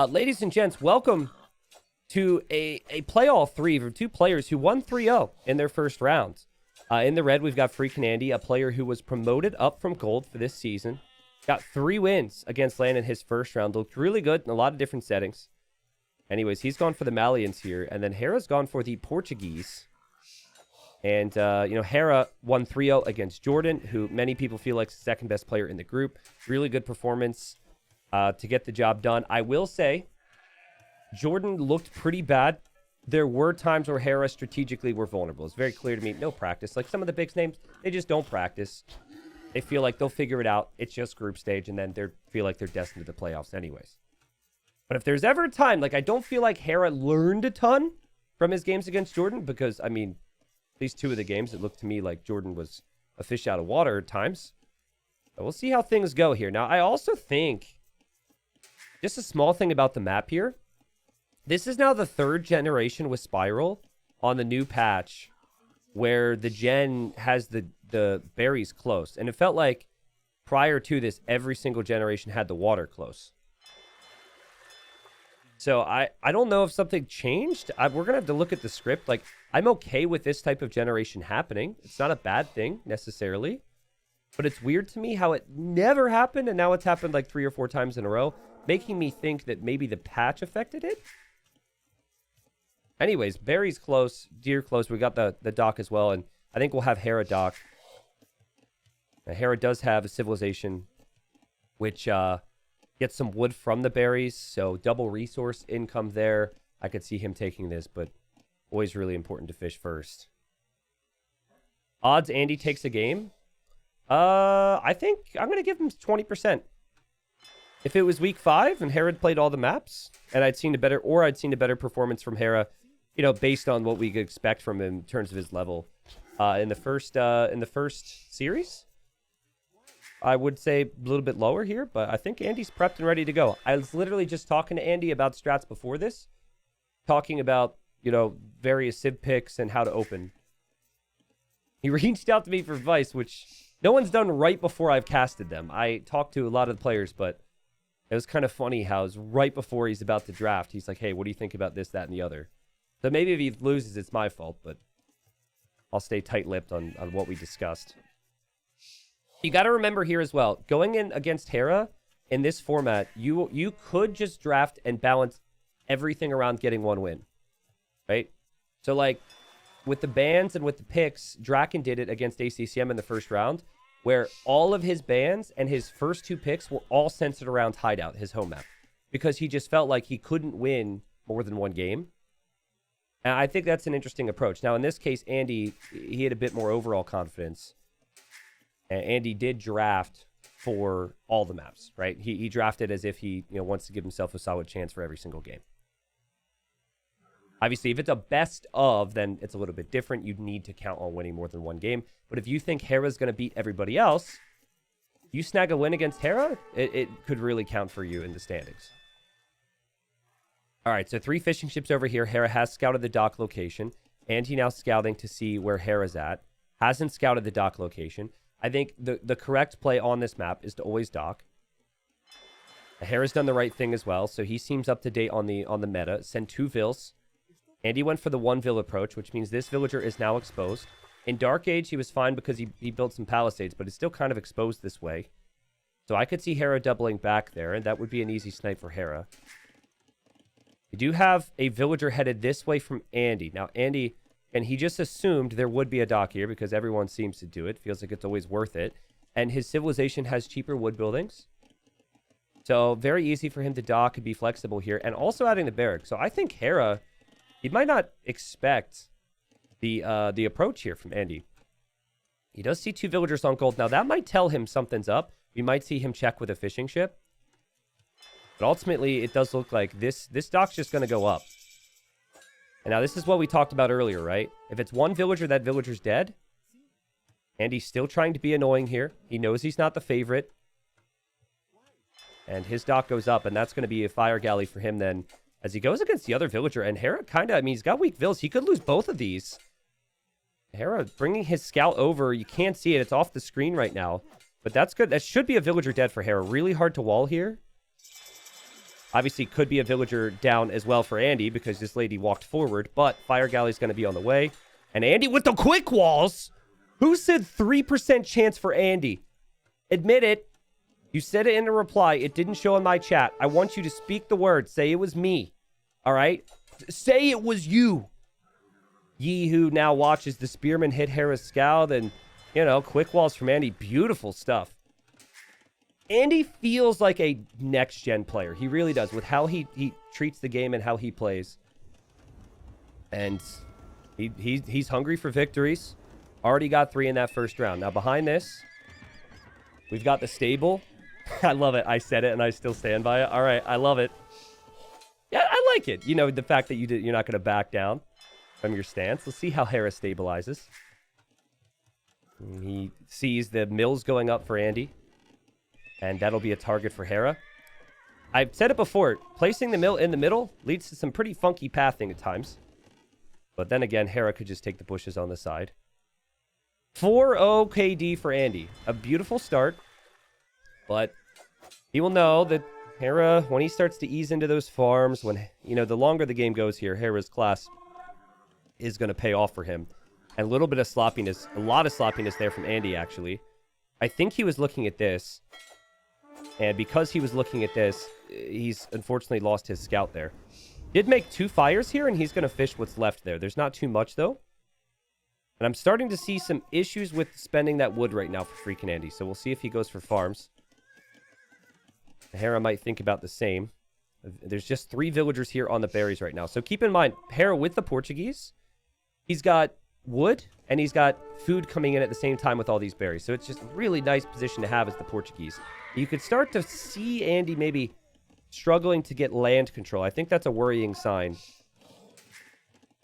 Ladies and gents, welcome to a playoff three for two players who won 3-0 in their first round. In the red, we've got Freakin' Andy, a player who was promoted up from gold for this season. Got 3 wins against Land in his first round. Looked really good in a lot of different settings. Anyways, he's gone for the Malians here. And then Hera's gone for the Portuguese. And, Hera won 3-0 against Jordan, who many people feel like is the second best player in the group. Really good performance to get the job done. I will say, Jordan looked pretty bad. There were times where Hera strategically were vulnerable. It's very clear to me. No practice. Like some of the big names, they just don't practice. They feel like they'll figure it out. It's just group stage, and then they feel like they're destined to the playoffs anyways. But if there's ever a time, like I don't feel like Hera learned a ton from his games against Jordan, because, I mean, at least 2 of the games, it looked to me like Jordan was a fish out of water at times. But we'll see how things go here. Now, I also think, just a small thing about the map here, this is now the 3rd generation with Spiral on the new patch where the gen has the berries close. And it felt like prior to this, every single generation had the water close. So I don't know if something changed. We're going to have to look at the script. Like, I'm okay with this type of generation happening. It's not a bad thing necessarily. But it's weird to me how it never happened, and now it's happened like 3 or 4 times in a row, making me think that maybe the patch affected it. Anyways, berries close, deer close. We got the dock as well, and I think we'll have Hera dock. Now, Hera does have a civilization, which gets some wood from the berries, so double resource income there. I could see him taking this, but always really important to fish first. Odds Andy takes a game. I think I'm going to give him 20%. If it was week 5 and Hera played all the maps, and I'd seen a better performance from Hera, based on what we could expect from him in terms of his level, in the first series, I would say a little bit lower here, but I think Andy's prepped and ready to go. I was literally just talking to Andy about strats before this, talking about, various civ picks and how to open. He reached out to me for advice, which no one's done right before I've casted them. I talked to a lot of the players, but it was kind of funny how it's right before he's about to draft. He's like, hey, what do you think about this, that, and the other? So maybe if he loses, it's my fault, but I'll stay tight-lipped on what we discussed. You got to remember here as well, going in against Hera in this format, you could just draft and balance everything around getting 1 win, right? So, like, with the bans and with the picks, Draken did it against ACCM in the first round, where all of his bans and his first 2 picks were all centered around Hideout, his home map, because he just felt like he couldn't win more than 1 game. And I think that's an interesting approach. Now, in this case, Andy, he had a bit more overall confidence. And Andy did draft for all the maps, right? He drafted as if he wants to give himself a solid chance for every single game. Obviously, if it's a best of, then it's a little bit different. You'd need to count on winning more than 1 game. But if you think Hera's going to beat everybody else, you snag a win against Hera, it could really count for you in the standings. All right, so 3 fishing ships over here. Hera has scouted the dock location. And he now scouting to see where Hera's at. Hasn't scouted the dock location. I think the correct play on this map is to always dock. Hera's done the right thing as well, so he seems up to date on the meta. Send 2 vills. Andy went for the 1 vill approach, which means this villager is now exposed. In Dark Age, he was fine because he built some palisades, but it's still kind of exposed this way. So I could see Hera doubling back there, and that would be an easy snipe for Hera. We do have a villager headed this way from Andy. Now, Andy... And he just assumed there would be a dock here because everyone seems to do it. Feels like it's always worth it. And his civilization has cheaper wood buildings. So very easy for him to dock and be flexible here. And also adding the barrack. So I think Hera, he might not expect the approach here from Andy. He does see 2 villagers on gold. Now that might tell him something's up. We might see him check with a fishing ship. But ultimately, it does look like this dock's just going to go up. And now this is what we talked about earlier, right? If it's 1 villager, that villager's dead. And he's still trying to be annoying here. He knows he's not the favorite. And his dock goes up, and that's going to be a fire galley for him then as he goes against the other villager. And Hera kind of, he's got weak vills. He could lose both of these. Hera bringing his scout over. You can't see it. It's off the screen right now. But that's good. That should be a villager dead for Hera. Really hard to wall here. Obviously, could be a villager down as well for Andy because this lady walked forward, but Fire Galley's going to be on the way. And Andy with the quick walls. Who said 3% chance for Andy? Admit it. You said it in a reply. It didn't show in my chat. I want you to speak the word. Say it was me. All right? Say it was you. Ye who now watches the Spearman hit Hera's Scout and, you know, quick walls from Andy. Beautiful stuff. Andy feels like a next-gen player. He really does with how he treats the game and how he plays. And he's hungry for victories. Already got 3 in that first round. Now, behind this, we've got the stable. I love it. I said it, and I still stand by it. All right, I love it. Yeah, I like it. You know, the fact that you're not going to back down from your stance. Let's see how Hera stabilizes. He sees the mills going up for Andy. And that'll be a target for Hera. I've said it before. Placing the mill in the middle leads to some pretty funky pathing at times. But then again, Hera could just take the bushes on the side. 4-0 KD for Andy. A beautiful start. But he will know that Hera, when he starts to ease into those farms, when, you know, the longer the game goes here, Hera's class is going to pay off for him. And a little bit of sloppiness, a lot of sloppiness there from Andy, actually. I think he was looking at this. And because he was looking at this, he's unfortunately lost his scout there. Did make 2 fires here, and he's going to fish what's left there. There's not too much, though. And I'm starting to see some issues with spending that wood right now for freaking Andy. So we'll see if he goes for farms. Hera might think about the same. There's just 3 villagers here on the berries right now. So keep in mind, Hera with the Portuguese, he's got wood, and he's got food coming in at the same time with all these berries. So it's just a really nice position to have as the Portuguese. You could start to see Andy maybe struggling to get land control. I think that's a worrying sign.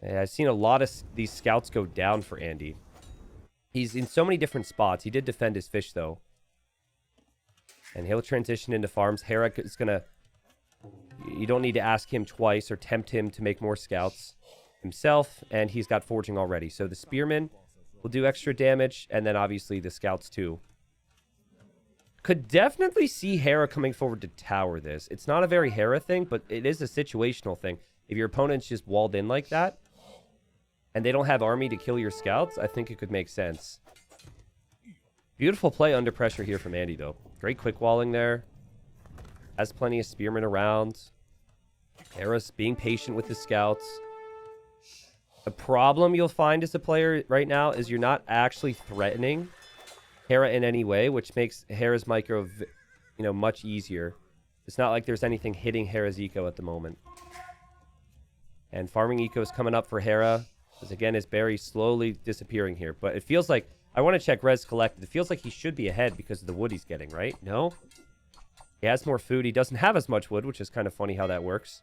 Yeah, I've seen a lot of these scouts go down for Andy. He's in so many different spots. He did defend his fish, though. And he'll transition into farms. Hera is going to... You don't need to ask him twice or tempt him to make more scouts himself. And he's got forging already. So the spearmen will do extra damage. And then obviously the scouts too. Could definitely see Hera coming forward to tower this. It's not a very Hera thing, but it is a situational thing. If your opponent's just walled in like that, and they don't have army to kill your scouts, I think it could make sense. Beautiful play under pressure here from Andy, though. Great quick walling there. Has plenty of spearmen around. Hera's being patient with his scouts. The problem you'll find as a player right now is you're not actually threatening Hera in any way, which makes Hera's micro, you know, much easier. It's not like there's anything hitting Hera's eco at the moment. And farming eco is coming up for Hera. Because again, his berry's slowly disappearing here. But it feels like, I want to check res collected. It feels like he should be ahead because of the wood he's getting, right? No? He has more food. He doesn't have as much wood, which is kind of funny how that works.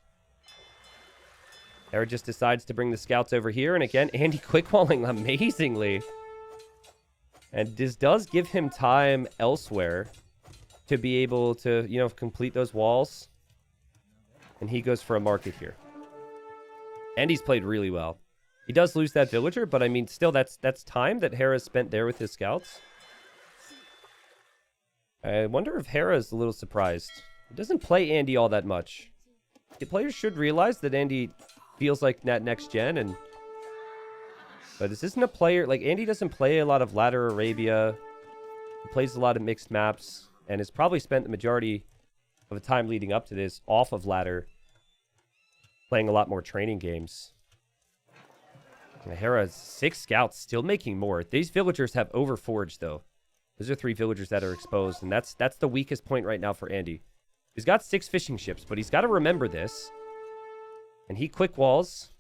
Hera just decides to bring the scouts over here. And again, Andy quick-walling amazingly. And this does give him time elsewhere to be able to, you know, complete those walls. And he goes for a market here. And he's played really well. He does lose that villager, but I mean, still, that's time that Hera spent there with his scouts. I wonder if Hera is a little surprised. He doesn't play Andy all that much. The players should realize that Andy feels like that next gen, but this isn't a player, like, Andy doesn't play a lot of Ladder Arabia. He plays a lot of mixed maps, and has probably spent the majority of the time leading up to this off of Ladder, playing a lot more training games. Hera has 6 scouts, still making more. These villagers have overforged, though. Those are 3 villagers that are exposed, and that's the weakest point right now for Andy. He's got 6 fishing ships, but he's got to remember this. And he quick walls.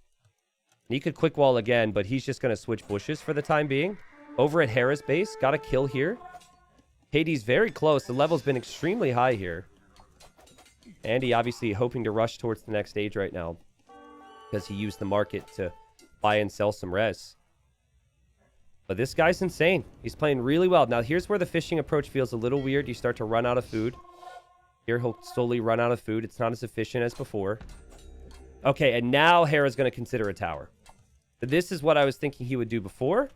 He could quick wall again, but he's just going to switch bushes for the time being. Over at Hera's base, got a kill here. Katie's very close. The level's been extremely high here. Andy obviously hoping to rush towards the next stage right now, because he used the market to buy and sell some res. But this guy's insane. He's playing really well. Now, here's where the fishing approach feels a little weird. You start to run out of food. Here, he'll slowly run out of food. It's not as efficient as before. Okay, and now Hera's going to consider a tower. This is what I was thinking he would do before.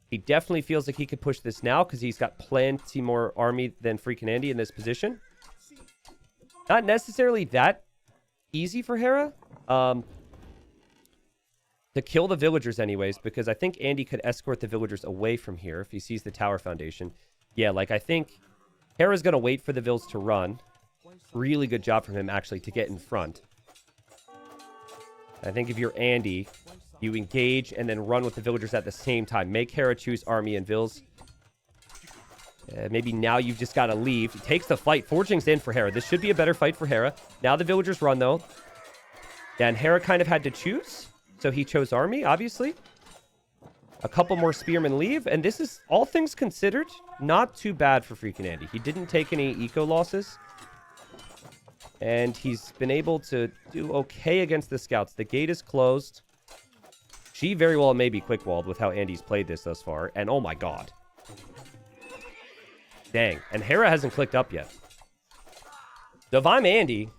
He definitely feels like he could push this now because he's got plenty more army than freaking Andy in this position. Not necessarily that easy for Hera. To kill the villagers anyways, because I think Andy could escort the villagers away from here if he sees the tower foundation. Yeah, like I think Hera's going to wait for the vills to run. Really good job from him, actually, to get in front. I think if you're Andy, you engage and then run with the villagers at the same time. Make Hera choose army and vills. Maybe now you've just got to leave. He takes the fight. Forging's in for Hera. This should be a better fight for Hera. Now the villagers run, though. Yeah, and Hera kind of had to choose. So he chose army, obviously. A couple more spearmen leave. And this is, all things considered, not too bad for freaking Andy. He didn't take any eco losses. And he's been able to do okay against the scouts. The gate is closed. She very well may be quick-walled with how Andy's played this thus far. And oh my god. Dang. And Hera hasn't clicked up yet. So if I'm Andy,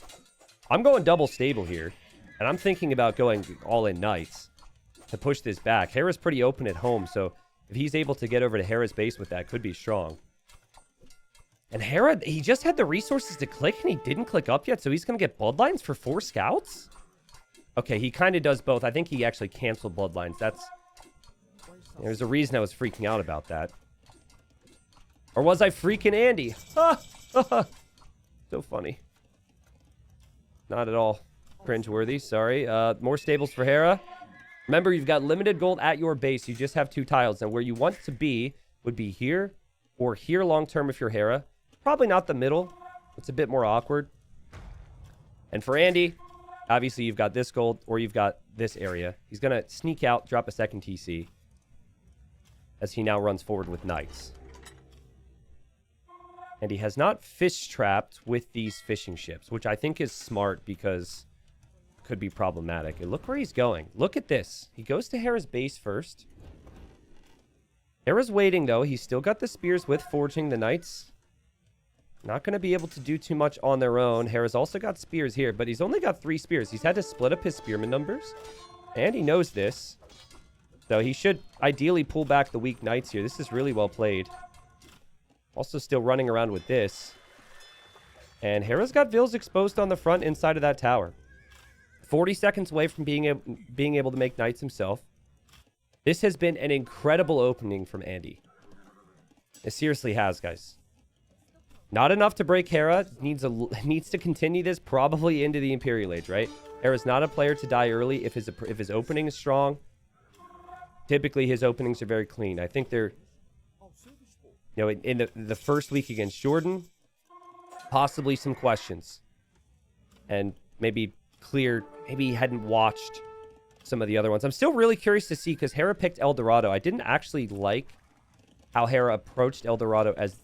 I'm going double stable here. And I'm thinking about going all-in knights to push this back. Hera's pretty open at home, so if he's able to get over to Hera's base with that, could be strong. And Hera, he just had the resources to click, and he didn't click up yet, so he's going to get bloodlines for 4 scouts? Okay, he kind of does both. I think he actually canceled bloodlines. There's a reason I was freaking out about that. Or was I freaking Andy? So funny. Not at all. Cringeworthy, sorry. More stables for Hera. Remember, you've got limited gold at your base. You just have 2 tiles. And where you want to be would be here or here long term if you're Hera. Probably not the middle. It's a bit more awkward. And for Andy, obviously you've got this gold or you've got this area. He's going to sneak out, drop a second TC as he now runs forward with knights. And he has not fish trapped with these fishing ships, which I think is smart because could be problematic. And look where he's going. Look at this. He goes to Hera's base first. Hera's waiting, though. He's still got the spears with forging. The knights not going to be able to do too much on their own. Hera's also got spears here, but he's only got 3 spears. He's had to split up his spearman numbers, and he knows this. So he should ideally pull back the weak knights here. This is really well played. Also still running around with this. And Hera's got vills exposed on the front inside of that tower. 40 seconds away from being able to make knights himself. This has been an incredible opening from Andy. It seriously has, guys. Not enough to break Hera. Needs to continue this probably into the Imperial Age, right? Hera's not a player to die early if his opening is strong. Typically, his openings are very clean. I think they're, you know, in the first week against Jordan, possibly some questions. And maybe maybe he hadn't watched some of the other ones. I'm still really curious to see because Hera picked El Dorado. I didn't actually like how Hera approached El Dorado as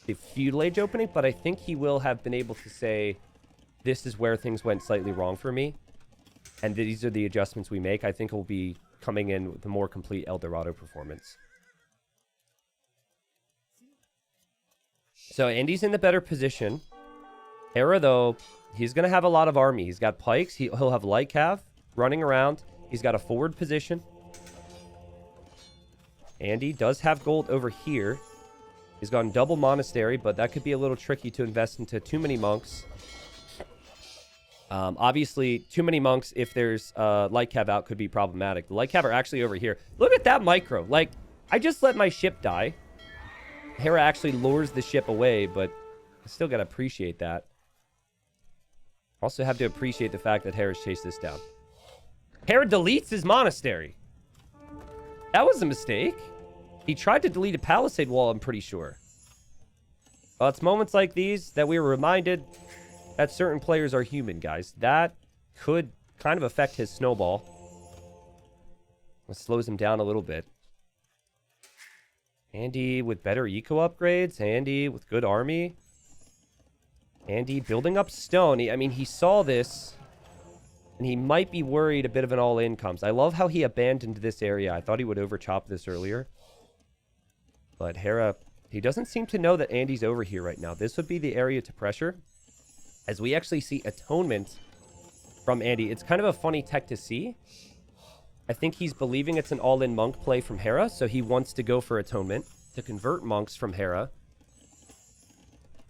the feudal age opening, but I think he will have been able to say, this is where things went slightly wrong for me. And these are the adjustments we make. I think he'll be coming in with a more complete El Dorado performance. So Andy's in the better position. Hera, though, he's going to have a lot of army. He's got pikes. He'll have light cav running around. He's got a forward position. Andy does have gold over here. He's gone double monastery, but that could be a little tricky to invest into too many monks. Obviously, too many monks, if there's light cav out, could be problematic. The light cav are actually over here. Look at that micro. Like, I just let my ship die. Hera actually lures the ship away, but I still got to appreciate that. Also have to appreciate the fact that Hera's chased this down. Hera deletes his monastery. That was a mistake. He tried to delete a palisade wall, I'm pretty sure. Well, it's moments like these that we were reminded that certain players are human, guys. That could kind of affect his snowball. It slows him down a little bit. Andy with better eco upgrades. Andy with good army. Andy building up stone. I mean, he saw this, and he might be worried a bit of an all-in comes. I love how he abandoned this area. I thought he would over-chop this earlier. But Hera, he doesn't seem to know that Andy's over here right now. This would be the area to pressure. As we actually see atonement from Andy. It's kind of a funny tech to see. I think he's believing it's an all-in monk play from Hera, so he wants to go for atonement to convert monks from Hera.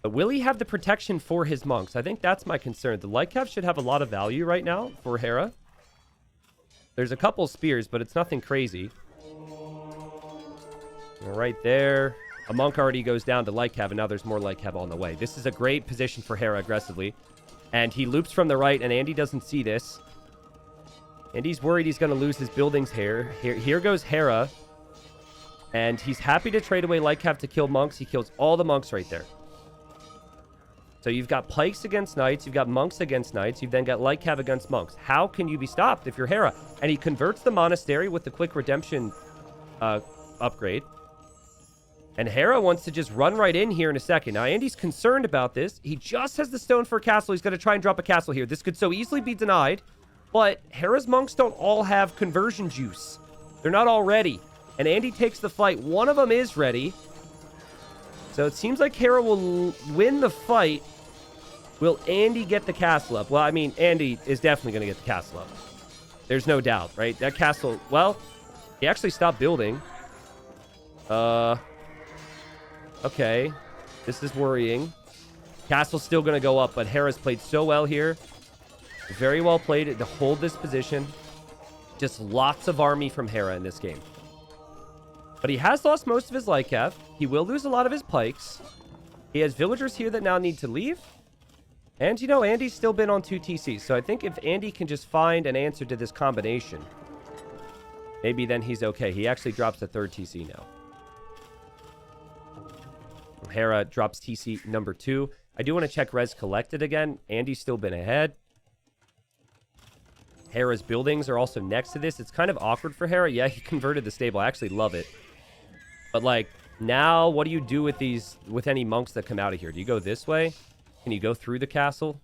But will he have the protection for his monks? I think that's my concern. The light cap should have a lot of value right now for Hera. There's a couple spears, but it's nothing crazy. Right there. A monk already goes down to light cap, and now there's more light cap on the way. This is a great position for Hera aggressively. And he loops from the right, and Andy doesn't see this. Andy's worried he's going to lose his buildings here. Here goes Hera. And he's happy to trade away light cap to kill monks. He kills all the monks right there. So you've got pikes against knights. You've got monks against knights. You've then got light cap against monks. How can you be stopped if you're Hera? And he converts the monastery with the quick redemption upgrade. And Hera wants to just run right in here in a second. Now, Andy's concerned about this. He just has the stone for a castle. He's going to try and drop a castle here. This could so easily be denied. But Hera's monks don't all have conversion juice. They're not all ready. And Andy takes the fight. One of them is ready. So it seems like Hera will win the fight. Will Andy get the castle up? Well, I mean, Andy is definitely going to get the castle up. There's no doubt, right? That castle, well, he actually stopped building. Okay. This is worrying. Castle's still going to go up, but Hera's played so well here. Very well played to hold this position. Just lots of army from Hera in this game. But he has lost most of his light cap. He will lose a lot of his pikes. He has villagers here that now need to leave. And, you know, Andy's still been on 2 TCs. So I think if Andy can just find an answer to this combination, maybe then he's okay. He actually drops the 3rd TC now. Hera drops TC number 2. I do want to check res collected again. Andy's still been ahead. Hera's buildings are also next to this. It's kind of awkward for Hera. Yeah, he converted the stable. I actually love it. But, like, now what do you do with these, with any monks that come out of here? Do you go this way? Can you go through the castle?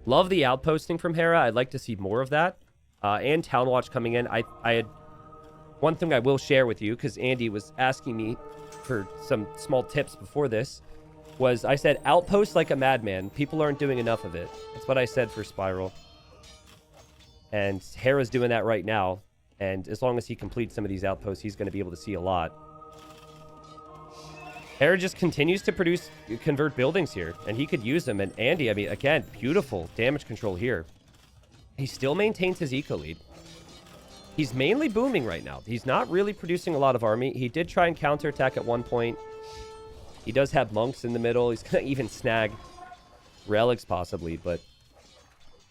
Love the outposting from Hera. I'd like to see more of that. And Town Watch coming in. I had one thing I will share with you, because Andy was asking me for some small tips before this, was I said, outpost like a madman. People aren't doing enough of it. That's what I said for Spiral. And Hera's doing that right now. And as long as he completes some of these outposts, he's going to be able to see a lot. Hera just continues to convert buildings here. And he could use them. And Andy, I mean, again, beautiful damage control here. He still maintains his eco lead. He's mainly booming right now. He's not really producing a lot of army. He did try and counterattack at one point. He does have monks in the middle. He's going to even snag relics possibly. But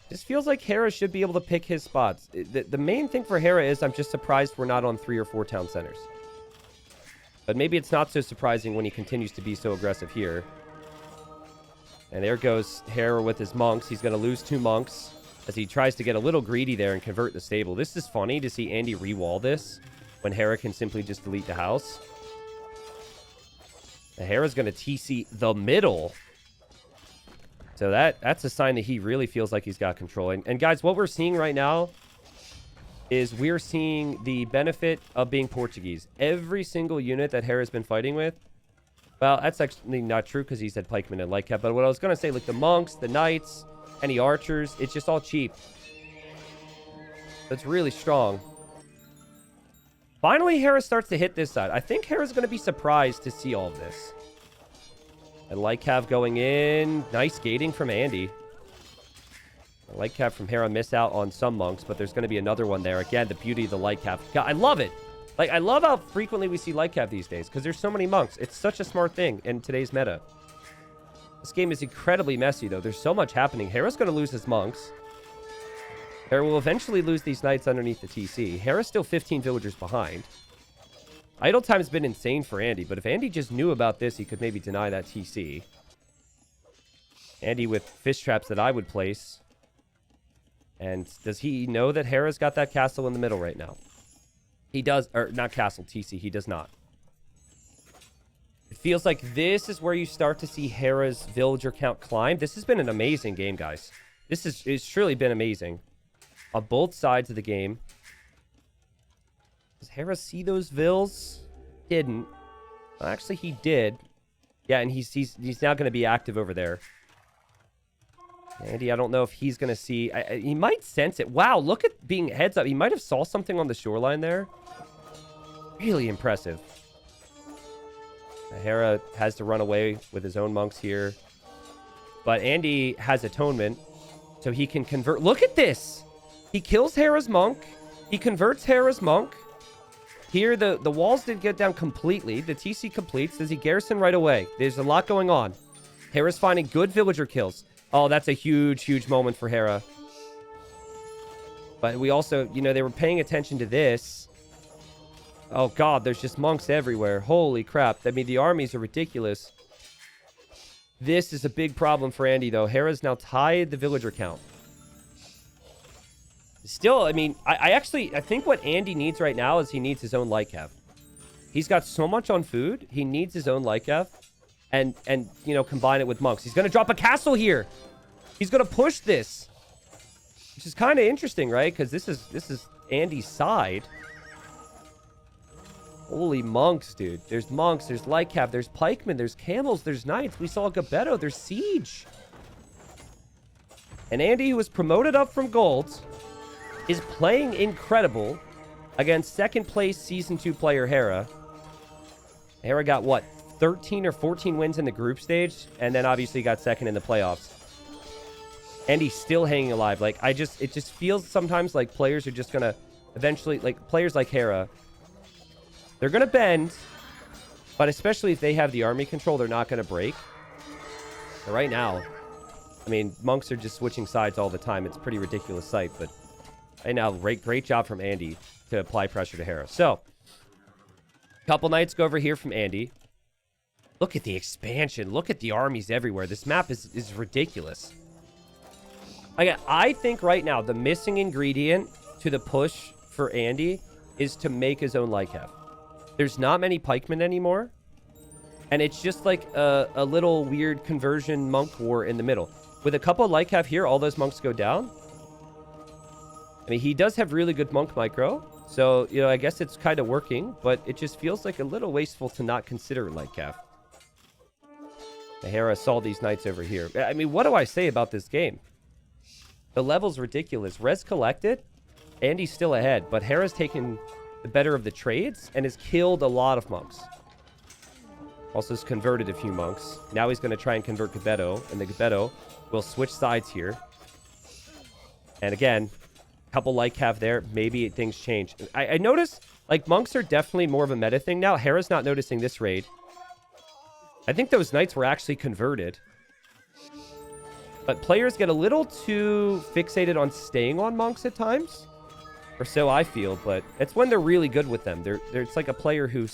this feels like Hera should be able to pick his spots. The main thing for Hera is I'm just surprised we're not on 3 or 4 town centers. But maybe it's not so surprising when he continues to be so aggressive here. And there goes Hera with his monks. He's going to lose 2 monks as he tries to get a little greedy there and convert the stable. This is funny to see Andy re-wall this when Hera can simply just delete the house. And Hera's going to TC the middle. So that's a sign that he really feels like he's got control. And guys, what we're seeing right now is we're seeing the benefit of being Portuguese. Every single unit that Hera's been fighting with, well, that's actually not true because he said pikemen and light cap. But what I was going to say, like the monks, the knights, any archers, it's just all cheap. It's really strong. Finally, Hera starts to hit this side. I think Hera's going to be surprised to see all of this. And light cap going in. Nice gating from Andy. Light cap from Hera miss out on some monks, but there's going to be another one there. Again, the beauty of the light cap. God, I love it. Like, I love how frequently we see light cap these days because there's so many monks. It's such a smart thing in today's meta. This game is incredibly messy, though. There's so much happening. Hera's going to lose his monks. Hera will eventually lose these knights underneath the TC. Hera's still 15 villagers behind. Idle time has been insane for Andy, but if Andy just knew about this, he could maybe deny that TC. Andy with fish traps that I would place. And does he know that Hera's got that castle in the middle right now? He does, or not castle, TC, he does not. It feels like this is where you start to see Hera's villager count climb. This has been an amazing game, guys. It's truly been amazing. On both sides of the game. Does Hera see those vills? Didn't. Well, actually, he did. Yeah, and he's now going to be active over there. Andy, I don't know if he's going to see... he might sense it. Wow, look at being heads up. He might have saw something on the shoreline there. Really impressive. Hera has to run away with his own monks here. But Andy has atonement, so he can convert. Look at this! He kills Hera's monk. He converts Hera's monk. Here, the walls didn't get down completely. The TC completes. Does he garrison right away? There's a lot going on. Hera's finding good villager kills. Oh, that's a huge, huge moment for Hera. But we also, you know, they were paying attention to this. Oh, God, there's just monks everywhere. Holy crap. I mean, the armies are ridiculous. This is a big problem for Andy, though. Hera's now tied the villager count. Still, I mean, I think what Andy needs right now is he needs his own Lycav. He's got so much on food. He needs his own Lycav. And you know, combine it with monks. He's going to drop a castle here. He's going to push this. Which is kind of interesting, right? Because this is Andy's side. Holy monks, dude. There's monks, there's Lycav, there's pikemen, there's camels, there's knights. We saw Gabetto, there's siege. And Andy, who was promoted up from gold, is playing incredible against second place Season 2 player Hera. Hera got, what, 13 or 14 wins in the group stage, and then obviously got second in the playoffs. And he's still hanging alive. Like, it just feels sometimes like players are just gonna eventually, like, players like Hera, they're gonna bend, but especially if they have the army control, they're not gonna break. But right now, I mean, monks are just switching sides all the time. It's a pretty ridiculous sight, but right now, great job from Andy to apply pressure to Hera. So, couple knights go over here from Andy. Look at the expansion. Look at the armies everywhere. This map is ridiculous. Again, I think right now the missing ingredient to the push for Andy is to make his own Lycav. There's not many pikemen anymore. And it's just like a little weird conversion monk war in the middle. With a couple of Lycav here, all those monks go down. I mean, he does have really good monk micro. So, you know, I guess it's kind of working. But it just feels like a little wasteful to not consider Lycav. Hera saw these knights over here. I mean, what do I say about this game? The level's ridiculous. Res collected. Andy's still ahead. But Hera's taken the better of the trades and has killed a lot of monks. Also has converted a few monks. Now he's going to try and convert Gabetto. And the Gabetto will switch sides here. And again, a couple Lycav there. Maybe things change. I notice, like, monks are definitely more of a meta thing now. Hera's not noticing this raid. I think those knights were actually converted. But players get a little too fixated on staying on monks at times. Or so I feel, but it's when they're really good with them. It's like a player who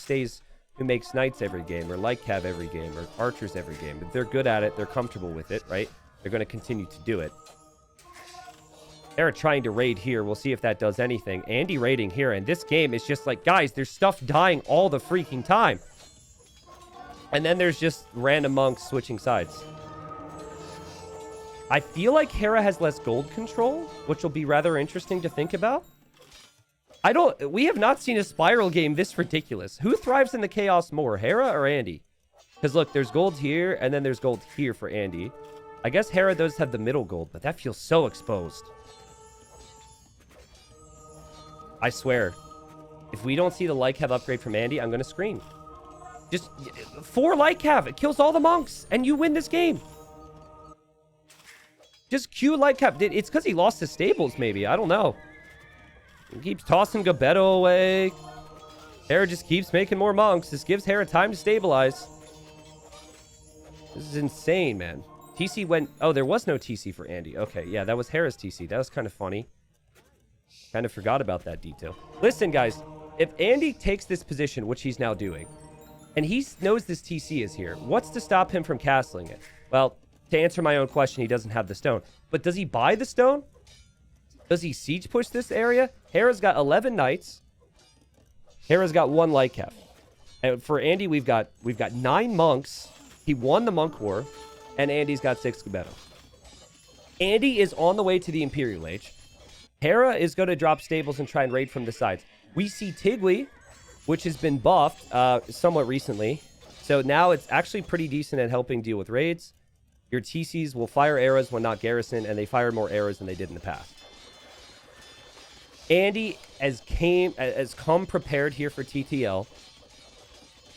makes knights every game, or Lycav every game, or archers every game. If they're good at it, they're comfortable with it, right? They're going to continue to do it. They're trying to raid here. We'll see if that does anything. Andy raiding here, and this game is just like, guys, there's stuff dying all the freaking time. And then there's just random monks switching sides. I feel like Hera has less gold control, which will be rather interesting to think about. We have not seen a spiral game this ridiculous. Who thrives in the chaos more, Hera or Andy? Because look, there's gold here, and then there's gold here for Andy. I guess Hera does have the middle gold, but that feels so exposed. I swear, if we don't see the Lycav upgrade from Andy, I'm going to scream. Just 4 Lycav. It kills all the monks, and you win this game. Just Q Lycav. It's because he lost his stables, maybe. I don't know. He keeps tossing Gabetto away. Hera just keeps making more monks. This gives Hera time to stabilize. This is insane, man. TC went... Oh, there was no TC for Andy. Okay, yeah, that was Hera's TC. That was kind of funny. Kind of forgot about that detail. Listen, guys. If Andy takes this position, which he's now doing, and he knows this TC is here, what's to stop him from castling it? Well, to answer my own question, he doesn't have the stone. But does he buy the stone? Does he siege push this area? Hera's got 11 knights. Hera's got 1 Lycav. And for Andy, we've got 9 monks. He won the monk war. And Andy's got 6 Gabetto. Andy is on the way to the Imperial Age. Hera is going to drop stables and try and raid from the sides. We see Tigui, which has been buffed somewhat recently. So now it's actually pretty decent at helping deal with raids. Your TCs will fire arrows when not garrisoned, and they fire more arrows than they did in the past. Andy has come prepared here for TTL.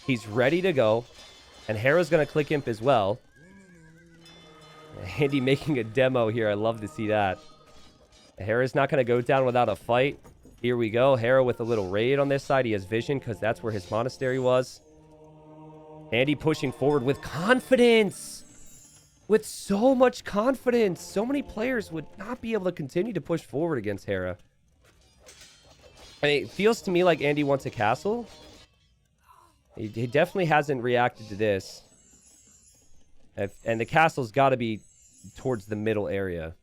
He's ready to go. And Hera's going to click imp as well. Andy making a demo here. I love to see that. Hera's not going to go down without a fight. Here we go. Hera with a little raid on this side. He has vision because that's where his monastery was. Andy pushing forward with confidence. With so much confidence. So many players would not be able to continue to push forward against Hera. I mean, it feels to me like Andy wants a castle. He definitely hasn't reacted to this. And the castle's got to be towards the middle area.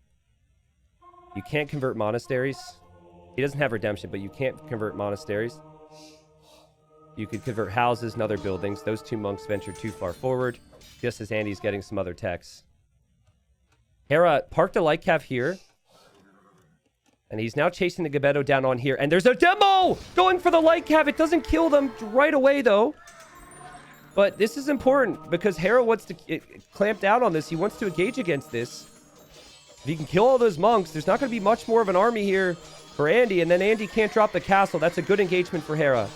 You can't convert monasteries. He doesn't have redemption, but you can't convert monasteries. You could convert houses and other buildings. Those two monks ventured too far forward, just as Andy's getting some other techs. Hera parked a light cav here. And he's now chasing the Gebetto down on here. And there's a demo going for the light cav. It doesn't kill them right away, though. But this is important because Hera wants to clamp down on this. He wants to engage against this. If he can kill all those monks, there's not going to be much more of an army here for Andy. And then Andy can't drop the castle. That's a good engagement for Hera.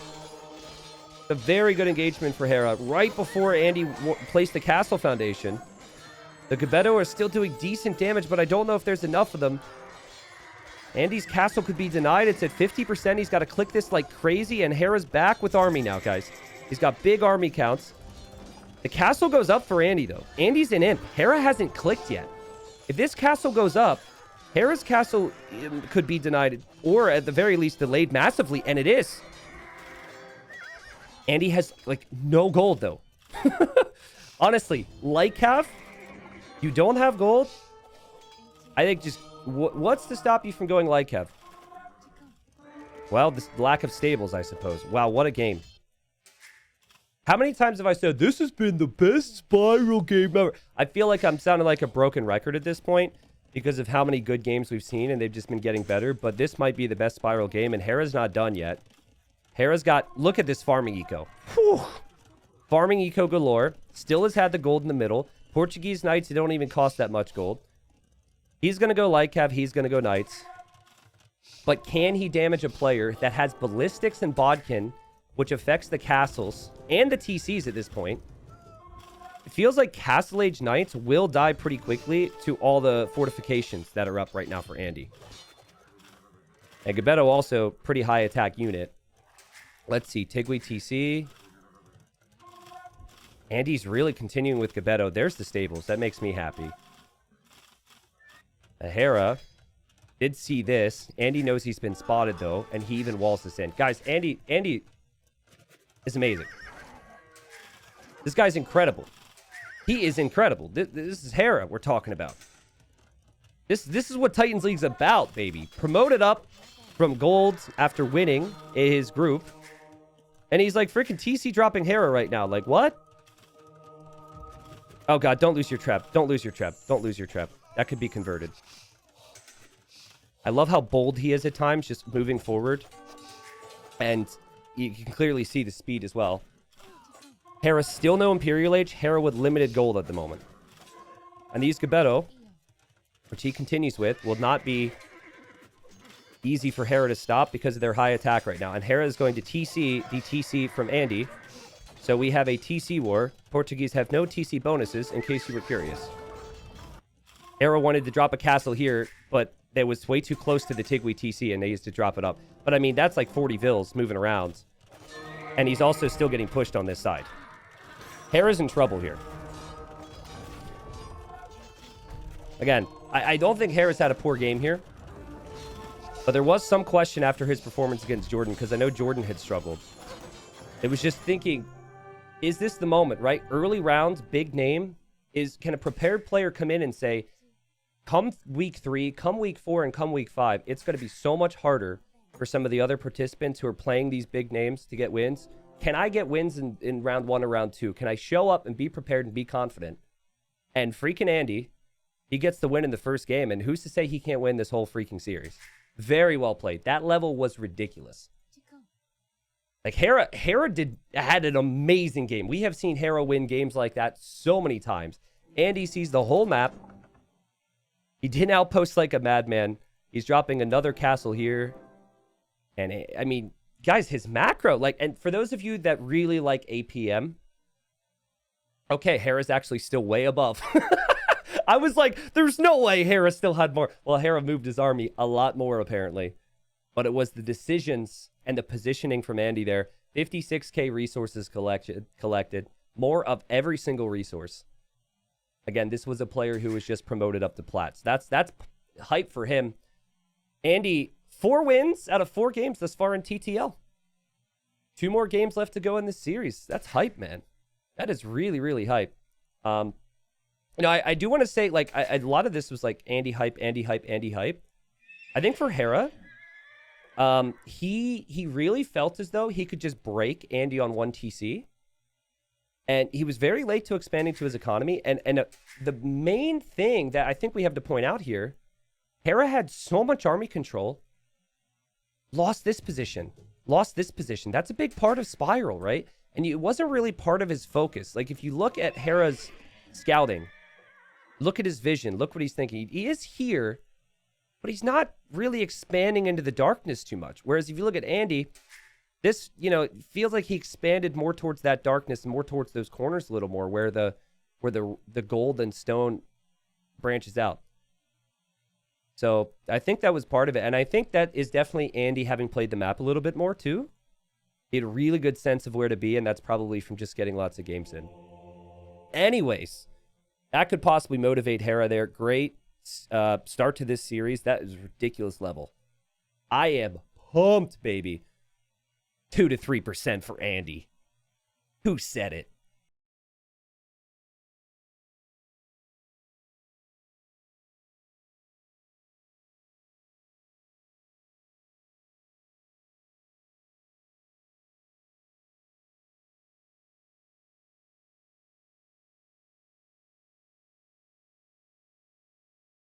A very good engagement for Hera. Right before Andy placed the castle foundation. The Gebetto are still doing decent damage, but I don't know if there's enough of them. Andy's castle could be denied. It's at 50%. He's got to click this like crazy. And Hera's back with army now, guys. He's got big army counts. The castle goes up for Andy, though. Andy's an imp. Hera hasn't clicked yet. If this castle goes up, Hera's castle could be denied. Or at the very least delayed massively. And it is. Andy has, like, no gold, though. Honestly, light cav, you don't have gold. I think just... What's to stop you from going light cav? Well, this lack of stables, I suppose. Wow, what a game. How many times have I said, this has been the best Spiral game ever? I feel like I'm sounding like a broken record at this point because of how many good games we've seen, and they've just been getting better. But this might be the best Spiral game, and Hera's not done yet. Hera's got... Look at this farming eco. Whew. Farming eco galore. Still has had the gold in the middle. Portuguese Knights, they don't even cost that much gold. He's going to go light cav. He's going to go knights. But can he damage a player that has ballistics and bodkin, which affects the castles and the TCs at this point? It feels like Castle Age Knights will die pretty quickly to all the fortifications that are up right now for Andy. And Gebetto also pretty high attack unit. Let's see. Tigui TC. Andy's really continuing with Gebetto. There's the stables. That makes me happy. Hera did see this. Andy knows he's been spotted, though, and he even walls this in. Guys, Andy is amazing. This guy's incredible. He is incredible. This is Hera we're talking about. This is what Titans League's about, baby. Promoted up from gold after winning his group. And he's like freaking TC dropping Hera right now. Like, what? Oh, God, don't lose your trap. Don't lose your trap. Don't lose your trap. That could be converted. I love how bold he is at times, just moving forward. And you can clearly see the speed as well. Hera still no Imperial Age. Hera with limited gold at the moment. And these Gebetto, which he continues with, will not be easy for Hera to stop because of their high attack right now. And Hera is going to TC the TC from Andy. So we have a TC war. Portuguese have no TC bonuses, in case you were curious. Hera wanted to drop a castle here, but it was way too close to the Tigui TC, and they used to drop it up. But, I mean, that's like 40 vills moving around. And he's also still getting pushed on this side. Hera's in trouble here. Again, I don't think Hera's had a poor game here. But there was some question after his performance against Jordan, because I know Jordan had struggled. It was just thinking, is this the moment, right? Early rounds, big name. Can a prepared player come in and say, come week 3, come week 4, and come week 5, it's going to be so much harder for some of the other participants who are playing these big names to get wins. Can I get wins in round 1 or round 2? Can I show up and be prepared and be confident? And freaking Andy, he gets the win in the first game, and who's to say he can't win this whole freaking series? Very well played. That level was ridiculous. Like, Hera had an amazing game. We have seen Hera win games like that so many times. Andy sees the whole map. He didn't outpost like a madman. He's dropping another castle here. And, I mean, guys, his macro, like, and for those of you that really like APM, Okay, Hera's actually still way above. I was like, there's no way Hera still had more. Well, Hera moved his army a lot more, apparently. But it was the decisions and the positioning from Andy there. 56k resources collected. More of every single resource. Again, this was a player who was just promoted up to Plats. That's hype for him. Andy, 4 wins out of 4 games thus far in TTL. 2 more games left to go in this series. That's hype, man. That is really, really hype. I do want to say, like, a lot of this was like Andy hype, Andy hype, Andy hype. I think for Hera, he really felt as though he could just break Andy on 1 TC. And he was very late to expanding to his economy. And the main thing that I think we have to point out here, Hera had so much army control, lost this position. That's a big part of Spiral, right? And it wasn't really part of his focus. Like, if you look at Hera's scouting, look at his vision, look what he's thinking. He is here, but he's not really expanding into the darkness too much. Whereas if you look at Andy, this, it feels like he expanded more towards that darkness and more towards those corners a little more, where the gold and stone branches out. So I think that was part of it. And I think that is definitely Andy having played the map a little bit more too. He had a really good sense of where to be, and that's probably from just getting lots of games in. Anyways, that could possibly motivate Hera there. Great start to this series. That is ridiculous level. I am pumped, baby. 2 to 3% for Andy. Who said it?